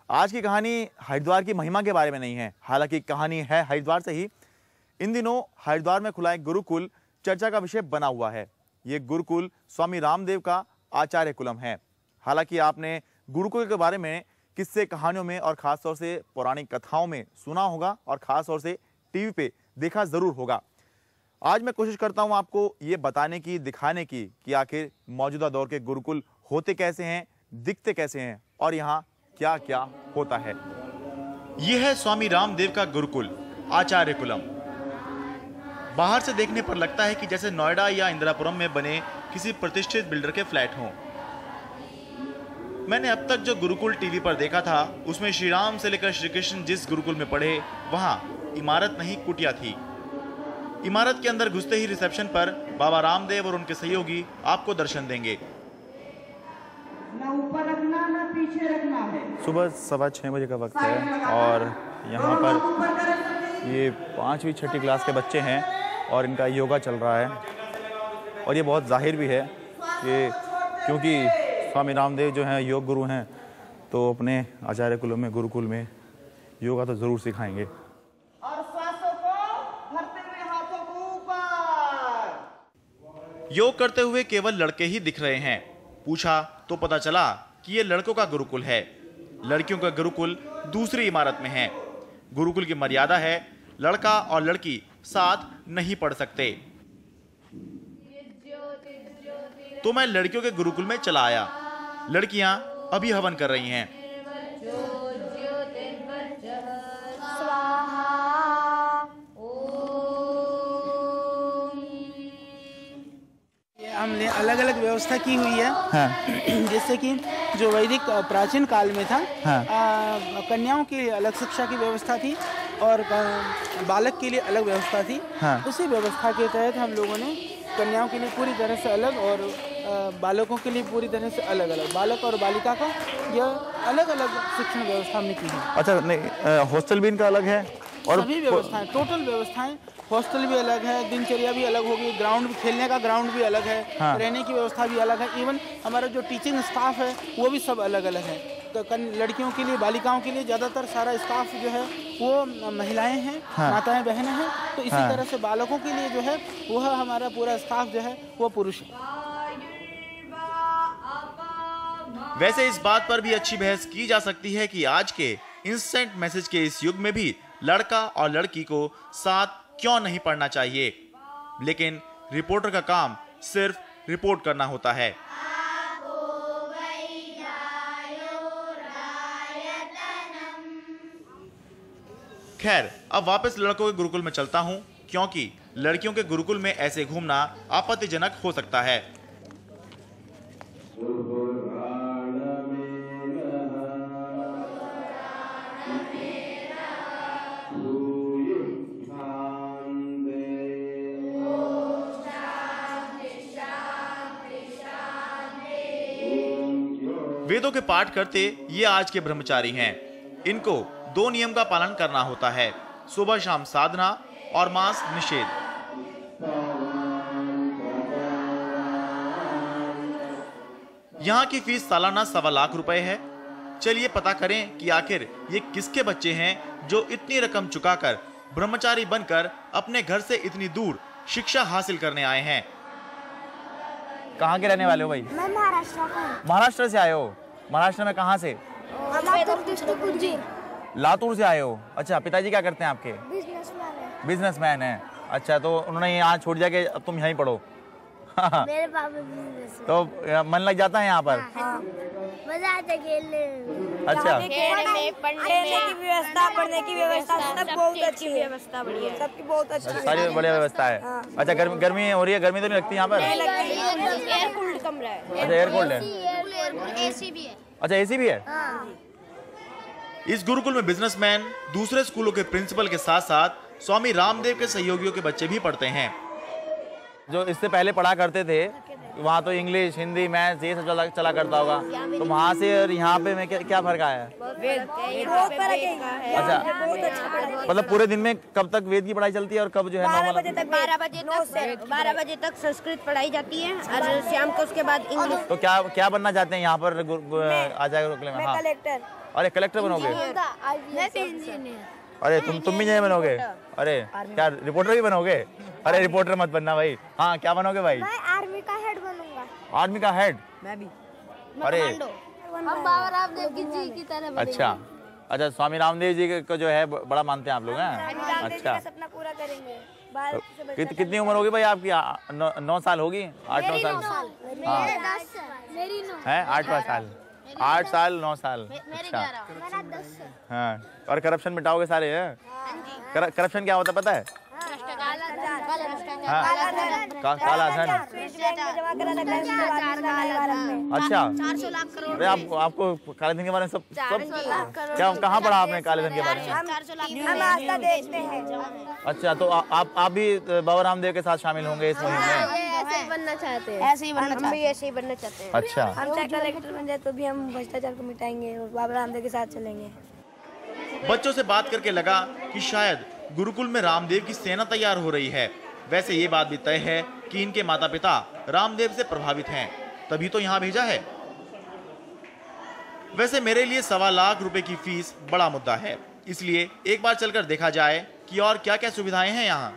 आज की कहानी हरिद्वार की महिमा के बारे में नहीं है, हालांकि कहानी है हरिद्वार से ही। इन दिनों हरिद्वार में खुला एक गुरुकुल चर्चा का विषय बना हुआ है। ये गुरुकुल स्वामी रामदेव का आचार्य कुलम है। हालांकि आपने गुरुकुल के बारे में किस्से कहानियों में और खासतौर से पौराणिक कथाओं में सुना होगा और खासतौर से टीवी पे देखा जरूर होगा। आज मैं कोशिश करता हूं आपको ये बताने की, दिखाने की कि आखिर मौजूदा दौर के गुरुकुल होते कैसे हैं, दिखते कैसे हैं और यहाँ क्या क्या होता है। यह है स्वामी रामदेव का गुरुकुल आचार्य कुलम। बाहर से देखने पर लगता है कि जैसे नोएडा या इंदिरापुरम में बने किसी प्रतिष्ठित बिल्डर के फ्लैट हों। मैंने अब तक जो गुरुकुल टीवी पर देखा था उसमें श्री राम से लेकर श्री कृष्ण जिस गुरुकुल में पढ़े वहां इमारत नहीं कुटिया थी। इमारत के अंदर घुसते ही रिसेप्शन पर बाबा रामदेव और उनके सहयोगी आपको दर्शन देंगे। ना ऊपर रखना ना पीछे रखना है। सुबह 6:15 बजे का वक्त है और यहाँ पर ये 5वीं 6ठी क्लास के बच्चे हैं और इनका योगा चल रहा है। और ये बहुत जाहिर भी है कि क्योंकि स्वामी रामदेव जो हैं योग गुरु हैं तो अपने आचार्य कुलम में, गुरुकुल में योगा तो जरूर सिखाएंगे। और सांसों को भरते हुए हाथों को ऊपर। योग करते हुए केवल लड़के ही दिख रहे हैं। पूछा तो पता चला कि ये लड़कों का गुरुकुल है। लड़कियों का गुरुकुल दूसरी इमारत में है। गुरुकुल की मर्यादा है लड़का और लड़की साथ नहीं पढ़ सकते। तो मैं लड़कियों के गुरुकुल में चला आया। लड़कियां अभी हवन कर रही हैं। हमने अलग अलग व्यवस्था की हुई है। हाँ। जैसे कि जो वैदिक प्राचीन काल में था, हाँ। कन्याओं के लिए अलग शिक्षा की व्यवस्था थी और बालक के लिए अलग व्यवस्था थी। हाँ। उसी व्यवस्था के तहत हम लोगों ने कन्याओं के लिए पूरी तरह से अलग और बालकों के लिए पूरी तरह से अलग अलग, बालक और बालिका का यह अलग अलग शिक्षण व्यवस्था हमने की है। अच्छा, नहीं हॉस्टल भी इनका अलग है और सभी व्यवस्थाएं, टोटल व्यवस्थाएं, हॉस्टल भी अलग है, दिनचर्या भी अलग होगी, ग्राउंड भी, खेलने का ग्राउंड भी अलग है। हाँ। रहने की व्यवस्था भी अलग है। इवन हमारा जो टीचिंग स्टाफ है वो भी सब अलग अलग है। तो लड़कियों के लिए, बालिकाओं के लिए ज़्यादातर सारा स्टाफ जो है वो महिलाएं हैं। हाँ। माताएं बहनें हैं। तो इसी हाँ। तरह से बालकों के लिए जो है वह हमारा पूरा स्टाफ जो है वो पुरुष है। वैसे इस बात पर भी अच्छी बहस की जा सकती है कि आज के इंस्टेंट मैसेज के इस युग में भी लड़का और लड़की को साथ क्यों नहीं पढ़ना चाहिए। लेकिन रिपोर्टर का काम सिर्फ रिपोर्ट करना होता है। खैर, अब वापस लड़कों के गुरुकुल में चलता हूं क्योंकि लड़कियों के गुरुकुल में ऐसे घूमना आपत्तिजनक हो सकता है। वेदों के पाठ करते ये आज के ब्रह्मचारी हैं। इनको 2 नियम का पालन करना होता है, सुबह शाम साधना और मांस निषेध। यहाँ की फीस सालाना 1.25 लाख रुपए है। चलिए पता करें कि आखिर ये किसके बच्चे हैं जो इतनी रकम चुकाकर ब्रह्मचारी बनकर अपने घर से इतनी दूर शिक्षा हासिल करने आए हैं। कहाँ के रहने वाले हो भाई? मैं महाराष्ट्र का हूँ। महाराष्ट्र से आए हो? महाराष्ट्र में कहाँ से? लातूर से आए हो? अच्छा, पिताजी क्या करते हैं आपके? बिजनेसमैन है। बिजनेसमैन है। अच्छा, तो उन्होंने यहाँ छोड़ दिया कि अब तुम यहीं पढ़ो। मेरे पापा बिजनेस। तो मन लग जाता है यहाँ पर? हाँ। मजा आता है खेलने। अच्छा, खेलने, पढ़ने की व्यवस्था, पढ़ने की व्यवस्था सब बहुत अच्छी व्यवस्था, बढ़िया, सबकी बहुत अच्छी सारी बढ़िया व्यवस्था है। अच्छा, गर्मी हो रही है? गर्मी तो नहीं लगती यहाँ पर? एयर कूल्ड कमरा है। अच्छा, एयर कूल्ड है। एसी भी है। अच्छा, एसी भी है। हाँ। इस गुरुकुल में बिजनेसमैन, दूसरे स्कूलों के प्रिंसिपल के साथ साथ स्वामी रामदेव के सहयोगियों के बच्चे भी पढ़ते हैं। जो इससे पहले पढ़ा करते थे वहाँ तो इंग्लिश, हिंदी, मैथ्स ये सब चला करता होगा, तो वहाँ से और यहाँ पे में क्या फर्क आया है? बहुत फर्क है। अच्छा, बहुत अच्छा। मतलब पूरे दिन में कब तक वेद की पढ़ाई चलती है और कब जो है 12 बजे तक 12 बजे तक संस्कृत पढ़ाई जाती है और शाम को उसके बाद इंग्लिश। तो क्या बनना चाहते हैं यहाँ पर आचार्य गुरुकुल में? हाँ, कलेक्टर। अरे कलेक्टर बनोगे? मैं भी इंजीनियर। अरे तुम भी इंजीनियर बनोगे? अरे क्या रिपोर्टर भी बनोगे? अरे रिपोर्टर मत बनना भाई। हाँ क्या बनोगे भाई? मैं आर्मी का हेड बनूंगा। आर्मी का हेड? मैं भी। अरे हम बाबा रामदेव जी की तरह बनेंगे। अच्छा अच्छा, स्वामी रामदेव जी को जो है बड़ा मानते हैं आप लोग हैं? अच्छा, सपना पूरा करेंगे। भारत से बच्चा कितनी उम्र होगी भाई आपकी? 9 साल होगी? 8-9 साल? हाँ मेरी 9 है 8 साल? 8 साल 9 साल। अच्छा मेरा 10 है। हाँ, और करप्शन मिटाओगे सारे? है करप्शन क्या होता है पता है? हाँ काला धन। अच्छा, 400 लाख करोड़। अरे आपको काले धन के बारे में सब क्या कहाँ पढ़ा आपने काले धन के बारे में? 400 लाख हम आस्था देखते हैं। अच्छा, तो आप भी बाबा रामदेव के साथ शामिल होंगे इस मुहिम में? ऐसे ही बनना चाहते हैं। ऐसे ही बनना हम भी ऐसे ही बनना चाहते हैं। अच्छा, हम चाहे कलेक्टर बन जाए तो भी हम भ्रष्टाचार को मिटाएंगे और बाबा रामदेव के साथ चलेंगे। बच्चों से बात करके लगा कि शायद गुरुकुल में रामदेव की सेना तैयार हो रही है। वैसे ये बात भी तय है कि इनके माता पिता रामदेव से प्रभावित हैं, तभी तो यहाँ भेजा है। वैसे मेरे लिए 1.25 लाख रुपए की फीस बड़ा मुद्दा है, इसलिए एक बार चलकर देखा जाए कि और क्या क्या सुविधाएं हैं यहाँ।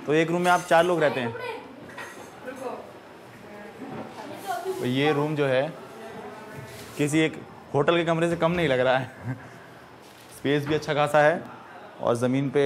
तो एक रूम में आप 4 लोग रहते हैं। तो ये रूम जो है किसी एक होटल के कमरे से कम नहीं लग रहा है। स्पेस भी अच्छा खासा है और ज़मीन पे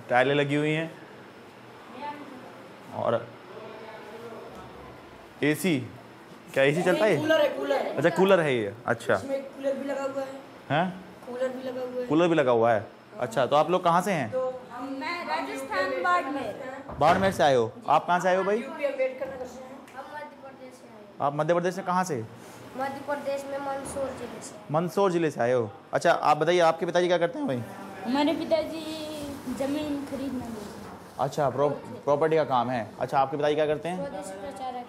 टाइलें लगी हुई हैं और एसी, क्या एसी चलता है? कूलर है, कूलर है। अच्छा कूलर है ये। अच्छा, इसमें कूलर भी लगा हुआ है। हैं? कूलर भी लगा हुआ है। कूलर भी लगा हुआ है। अच्छा, तो आप लोग कहाँ से हैं? मैं राजस्थान बाड़मेर। बाड़मेर से आए हो? आप कहाँ से आए हो भाई? यूपी अम्बेडकर नगर से हैं। हम मध्य प्रदेश से आए। आप मध्य प्रदेश से कहाँ से? मध्य प्रदेश में मंदसौर जिले से। मंदसौर जिले से आए हो? अच्छा, आप बताइए आपके पिताजी क्या करते हैं भाई? हमारे पिताजी जमीन खरीदना बेचना। अच्छा, प्रॉपर्टी का काम है। अच्छा, आपके पिताजी क्या करते हैं? स्वदेशी प्रचारक।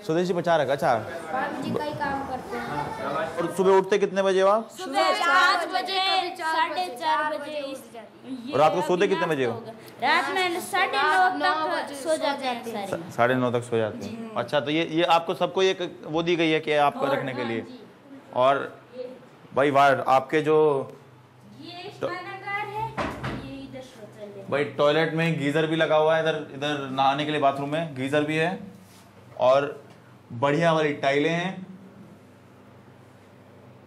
स्वदेशी प्रचारक। अच्छा, बाबू जी का ही काम करते हैं। और सुबह उठते कितने बजे हो आप? सुबह 5 बजे, 4:30 बजे। और रात को सोते कितने बजे हो? रात में 9:30 तक सो जाते हैं सारे। 9:30 तक सो जाते हैं। अच्छा, तो ये आपको सबको एक वो दी गई है कि आपको रखने के लिए। और भाई वाह, आपके जो ये स्नानागार है, ये इधर शौचालय। भाई टॉयलेट में गीजर भी लगा हुआ है, इधर नहाने के लिए बाथरूम में गीजर भी है और बढ़िया वाली टाइलें हैं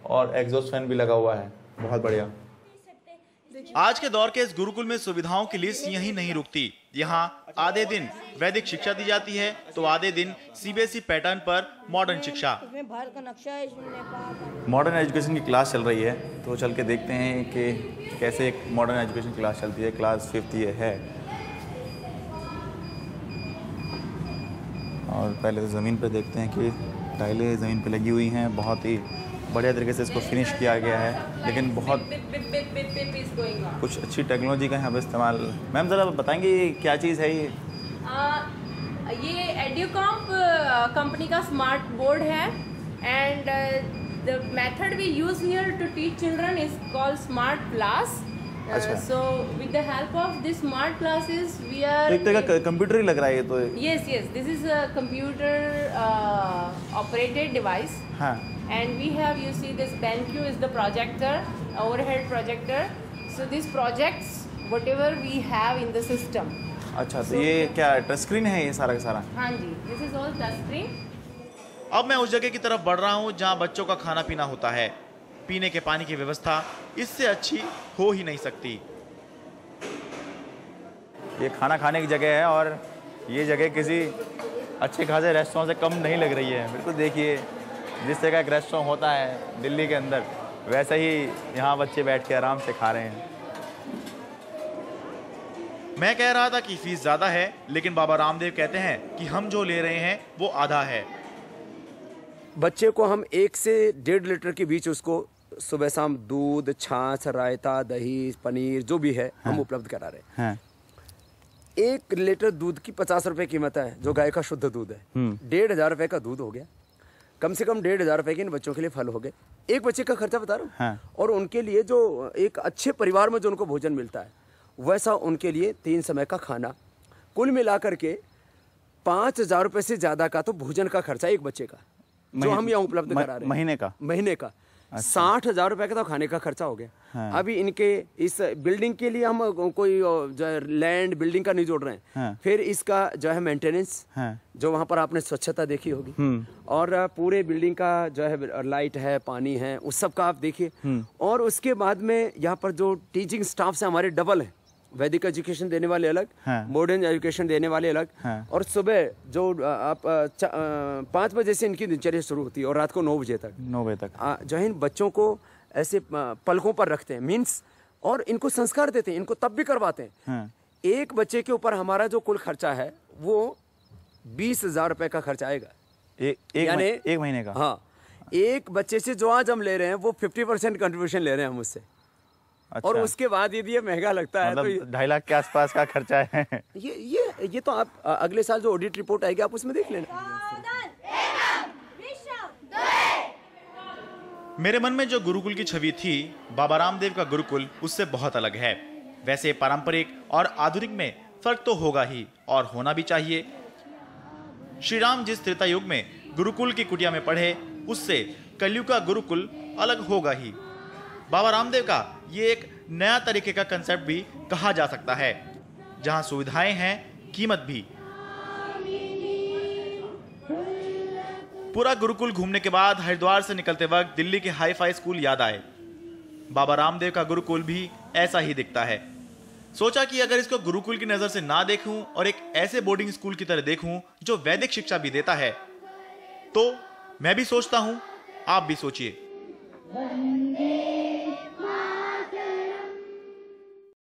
और एग्जॉस्ट फैन भी लगा हुआ है। बहुत बढ़िया। आज के दौर के इस गुरुकुल में सुविधाओं की लिस्ट यहीं नहीं रुकती। यहाँ आधे दिन वैदिक शिक्षा दी जाती है तो आधे दिन सीबीएसई पैटर्न पर मॉडर्न शिक्षा। इसमें भारत का नक्शा है, इसमें नेपाल। मॉडर्न एजुकेशन की क्लास चल रही है, तो चल के देखते हैं कि कैसे एक मॉडर्न एजुकेशन क्लास चलती है। क्लास 5th ये है और पहले तो ज़मीन पे देखते हैं कि टाइलें ज़मीन पे लगी हुई हैं। बहुत ही बढ़िया तरीके से इसको फिनिश किया गया है, लेकिन बहुत कुछ अच्छी टेक्नोलॉजी का यहाँ पर इस्तेमाल। मैम ज़रा बताएंगे ये क्या चीज़ है ये? ये एड्यूकॉम्प कंपनी का स्मार्ट बोर्ड है and the method we use here to teach children is called smart class. अच्छा। So with the help of this smart classes we are एक तरह का कंप्यूटर ही लग रहा है ये तो। yes this is a computer operated device हाँ, and we have, you see, this BenQ is the projector, overhead projector. So this projects whatever we have in the system. अच्छा, तो ये क्या टच स्क्रीन है ये सारा का सारा? हाँ जी, this is all touch screen. अब मैं उस जगह की तरफ बढ़ रहा हूँ जहाँ बच्चों का खाना पीना होता है। पीने के पानी की व्यवस्था इससे अच्छी हो ही नहीं सकती। ये खाना खाने की जगह है और ये जगह किसी अच्छे खासे रेस्टोरेंट से कम नहीं लग रही है। बिल्कुल देखिए, जिस तरह का एक रेस्टोरेंट होता है दिल्ली के अंदर, वैसे ही यहाँ बच्चे बैठ के आराम से खा रहे हैं। मैं कह रहा था कि फीस ज़्यादा है, लेकिन बाबा रामदेव कहते हैं कि हम जो ले रहे हैं वो आधा है। बच्चे को हम 1 से 1.5 लीटर के बीच उसको सुबह शाम दूध, छाछ, रायता, दही, पनीर जो भी है हम उपलब्ध करा रहे हैं। हाँ। 1 लीटर दूध की 50 रुपए कीमत है, जो गाय का शुद्ध दूध है। 1,500 रुपए का दूध हो गया, कम से कम 1,500 रुपए के इन बच्चों के लिए फल हो गए। एक बच्चे का खर्चा बता रहा हूँ। हाँ। और उनके लिए जो एक अच्छे परिवार में जो उनको भोजन मिलता है, वैसा उनके लिए 3 समय का खाना, कुल मिलाकर के 5,000 रुपए से ज्यादा का तो भोजन का खर्चा एक बच्चे का, जो हम यहाँ उपलब्ध करा रहे हैं महीने का। 60,000 रुपए का तो खाने का खर्चा हो गया। हाँ। अभी इनके इस बिल्डिंग के लिए हम कोई जो है लैंड बिल्डिंग का नहीं जोड़ रहे हैं। हाँ। फिर इसका जो है मेंटेनेंस, हाँ। जो वहाँ पर आपने स्वच्छता देखी होगी, और पूरे बिल्डिंग का जो है लाइट है, पानी है, उस सब का आप देखिए। और उसके बाद में यहाँ पर जो टीचिंग स्टाफ से हमारे डबल है, वैदिक एजुकेशन देने वाले अलग, मॉडर्न एजुकेशन देने वाले अलग। और सुबह जो आप 5 बजे से इनकी दिनचर्या शुरू होती है और रात को 9 बजे तक जो है इन बच्चों को ऐसे पलकों पर रखते हैं, मीन्स, और इनको संस्कार देते हैं, इनको तब भी करवाते हैं। एक बच्चे के ऊपर हमारा जो कुल खर्चा है वो 20,000 रुपए का खर्चा आएगा, यानी एक महीने का। हाँ, एक बच्चे से जो आज हम ले रहे हैं वो 50% कंट्रीब्यूशन ले रहे हैं हम उससे। अच्छा। और उसके बाद यदि ये महंगा लगता है मतलब तो 2.5 लाख के आसपास का खर्चा है। ये तो आप अगले साल जो ऑडिट रिपोर्ट आएगी आप उसमें देख लेना। मेरे मन में जो गुरुकुल की छवि थी, बाबा रामदेव का गुरुकुल उससे बहुत अलग है। वैसे पारंपरिक और आधुनिक में फर्क तो होगा ही, और होना भी चाहिए। श्री राम जिस त्रेता युग में गुरुकुल की कुटिया में पढ़े, उससे कलयुग का गुरुकुल अलग होगा ही। बाबा रामदेव का ये एक नया तरीके का कंसेप्ट भी कहा जा सकता है, जहां सुविधाएं हैं, कीमत भी। पूरा गुरुकुल घूमने के बाद हरिद्वार से निकलते वक्त दिल्ली के हाई फाई स्कूल याद आए। बाबा रामदेव का गुरुकुल भी ऐसा ही दिखता है। सोचा कि अगर इसको गुरुकुल की नजर से ना देखूं और एक ऐसे बोर्डिंग स्कूल की तरह देखूं जो वैदिक शिक्षा भी देता है, तो मैं भी सोचता हूं, आप भी सोचिए।